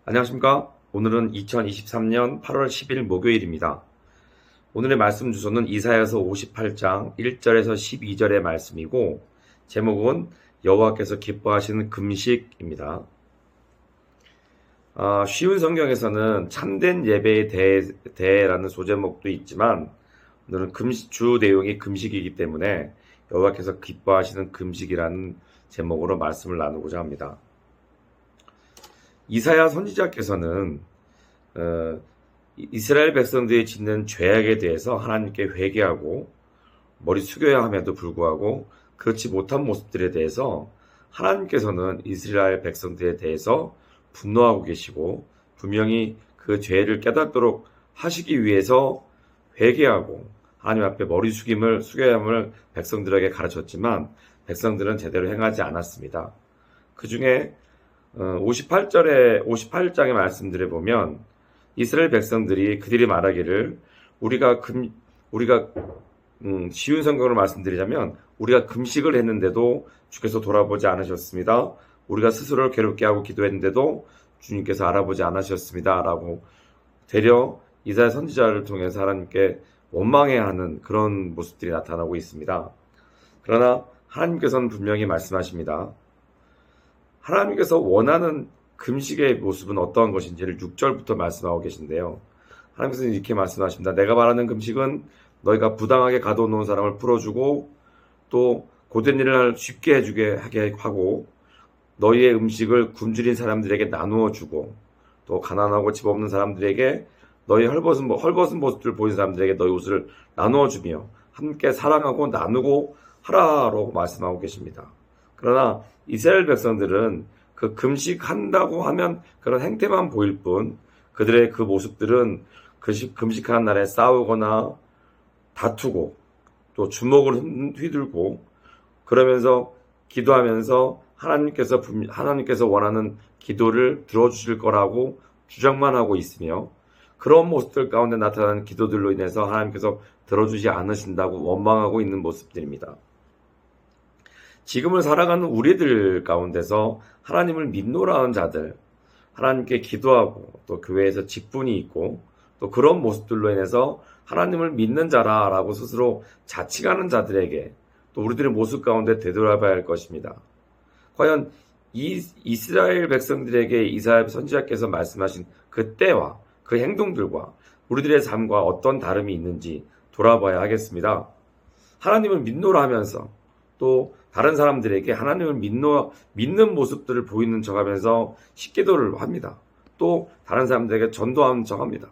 안녕하십니까? 오늘은 2023년 8월 10일 목요일입니다. 오늘의 말씀 주소는 이사야서 58장 1절에서 12절의 말씀이고 제목은 여호와께서 기뻐하시는 금식입니다. 쉬운 성경에서는 참된 예배에 대해라는 소제목도 있지만 오늘은 주 내용이 금식이기 때문에 여호와께서 기뻐하시는 금식이라는 제목으로 말씀을 나누고자 합니다. 이사야 선지자께서는 이스라엘 백성들이 짓는 죄악에 대해서 하나님께 회개하고 머리 숙여야 함에도 불구하고 그렇지 못한 모습들에 대해서 하나님께서는 이스라엘 백성들에 대해서 분노하고 계시고 분명히 그 죄를 깨닫도록 하시기 위해서 회개하고 하나님 앞에 머리 숙여야 함을 백성들에게 가르쳤지만 백성들은 제대로 행하지 않았습니다. 그 중에 58장의 말씀들에 보면 이스라엘 백성들이 그들이 말하기를 우리가 쉬운 성경으로 말씀드리자면 우리가 금식을 했는데도 주께서 돌아보지 않으셨습니다. 우리가 스스로를 괴롭게 하고 기도했는데도 주님께서 알아보지 않으셨습니다. 라고 되려 이사야 선지자를 통해서 하나님께 원망해하는 그런 모습들이 나타나고 있습니다. 그러나 하나님께서는 분명히 말씀하십니다. 하나님께서 원하는 금식의 모습은 어떠한 것인지를 6절부터 말씀하고 계신데요. 하나님께서는 이렇게 말씀하십니다. 내가 말하는 금식은 너희가 부당하게 가둬놓은 사람을 풀어주고 또 고된 일을 쉽게 하게 하고 너희의 음식을 굶주린 사람들에게 나누어 주고 또 가난하고 집 없는 사람들에게 너희 헐벗은 모습들을 보인 사람들에게 너희 옷을 나누어 주며 함께 사랑하고 나누고 하라라고 말씀하고 계십니다. 그러나 이스라엘 백성들은 그 금식한다고 하면 그런 행태만 보일 뿐 그들의 그 모습들은 금식하는 날에 싸우거나 다투고 또 주먹을 휘둘고 그러면서 기도하면서 하나님께서 원하는 기도를 들어주실 거라고 주장만 하고 있으며 그런 모습들 가운데 나타나는 기도들로 인해서 하나님께서 들어주지 않으신다고 원망하고 있는 모습들입니다. 지금을 살아가는 우리들 가운데서 하나님을 믿노라 하는 자들, 하나님께 기도하고 또 교회에서 직분이 있고 또 그런 모습들로 인해서 하나님을 믿는 자라라고 스스로 자칭하는 자들에게 또 우리들의 모습 가운데 되돌아봐야 할 것입니다. 과연 이스라엘 백성들에게 이사야 선지자께서 말씀하신 그 때와 그 행동들과 우리들의 삶과 어떤 다름이 있는지 돌아봐야 하겠습니다. 하나님을 믿노라 하면서 또 다른 사람들에게 하나님을 믿는 모습들을 보이는 척하면서 식기도를 합니다. 또 다른 사람들에게 전도하는 척합니다.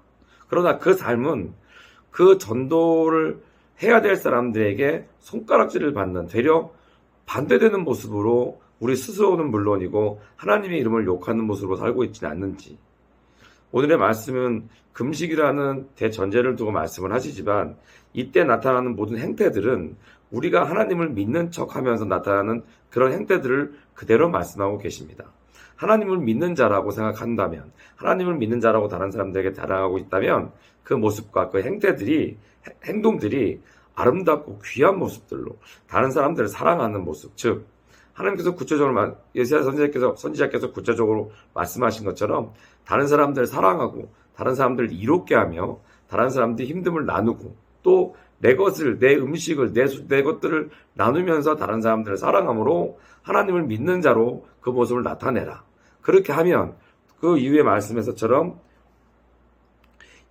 그러나 그 삶은 그 전도를 해야 될 사람들에게 손가락질을 받는 되려 반대되는 모습으로 우리 스스로는 물론이고 하나님의 이름을 욕하는 모습으로 살고 있지는 않는지 오늘의 말씀은 금식이라는 대전제를 두고 말씀을 하시지만 이때 나타나는 모든 행태들은 우리가 하나님을 믿는 척하면서 나타나는 그런 행태들을 그대로 말씀하고 계십니다. 하나님을 믿는 자라고 생각한다면 하나님을 믿는 자라고 다른 사람들에게 자랑하고 있다면 그 모습과 그 행동들이 아름답고 귀한 모습들로 다른 사람들을 사랑하는 모습 즉 하나님께서 구체적으로 예사야 선지자께서 구체적으로 말씀하신 것처럼 다른 사람들을 사랑하고 다른 사람들을 이롭게 하며 다른 사람들이 힘듦을 나누고 또 내 음식을, 내 것들을 나누면서 다른 사람들을 사랑함으로 하나님을 믿는 자로 그 모습을 나타내라. 그렇게 하면 그 이후의 말씀에서처럼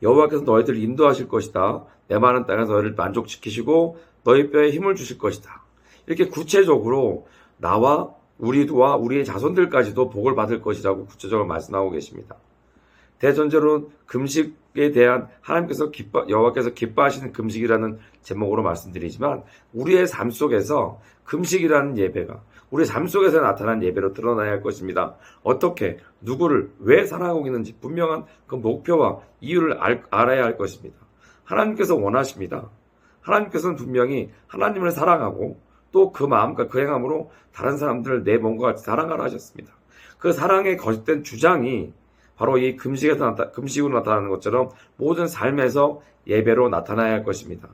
여호와께서 너희들을 인도하실 것이다. 내 많은 땅에서 너희를 만족시키시고 너희 뼈에 힘을 주실 것이다. 이렇게 구체적으로 나와 우리의 자손들까지도 복을 받을 것이라고 구체적으로 말씀하고 계십니다. 대전제로 금식에 대한 여호와께서 기뻐하시는 금식이라는 제목으로 말씀드리지만 우리의 삶 속에서 금식이라는 예배가 우리의 삶 속에서 나타난 예배로 드러나야 할 것입니다. 어떻게 누구를 왜 사랑하고 있는지 분명한 그 목표와 이유를 알아야 할 것입니다. 하나님께서 원하십니다. 하나님께서는 분명히 하나님을 사랑하고 또 그 마음과 그 행함으로 다른 사람들을 내 몸과 같이 사랑하라 하셨습니다. 그 사랑의 거짓된 주장이 바로 이 금식으로 나타나는 것처럼 모든 삶에서 예배로 나타나야 할 것입니다.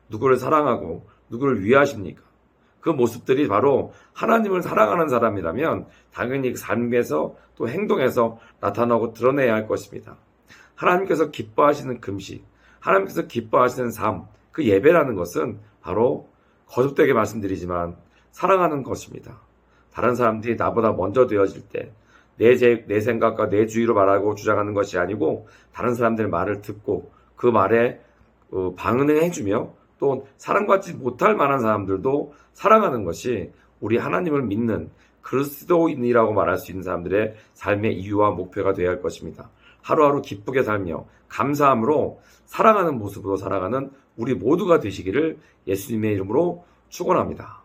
누구를 사랑하고 누구를 위하십니까? 그 모습들이 바로 하나님을 사랑하는 사람이라면 당연히 그 삶에서 또 행동에서 나타나고 드러내야 할 것입니다. 하나님께서 기뻐하시는 금식, 하나님께서 기뻐하시는 삶, 그 예배라는 것은 바로 거듭되게 말씀드리지만 사랑하는 것입니다. 다른 사람들이 나보다 먼저 되어질 때 내 생각과 내 주의로 말하고 주장하는 것이 아니고 다른 사람들의 말을 듣고 그 말에 반응해주며 또 사랑받지 못할 만한 사람들도 사랑하는 것이 우리 하나님을 믿는 그리스도인이라고 말할 수 있는 사람들의 삶의 이유와 목표가 되어야 할 것입니다. 하루하루 기쁘게 살며 감사함으로 사랑하는 모습으로 살아가는 우리 모두가 되시기를 예수님의 이름으로 축원합니다.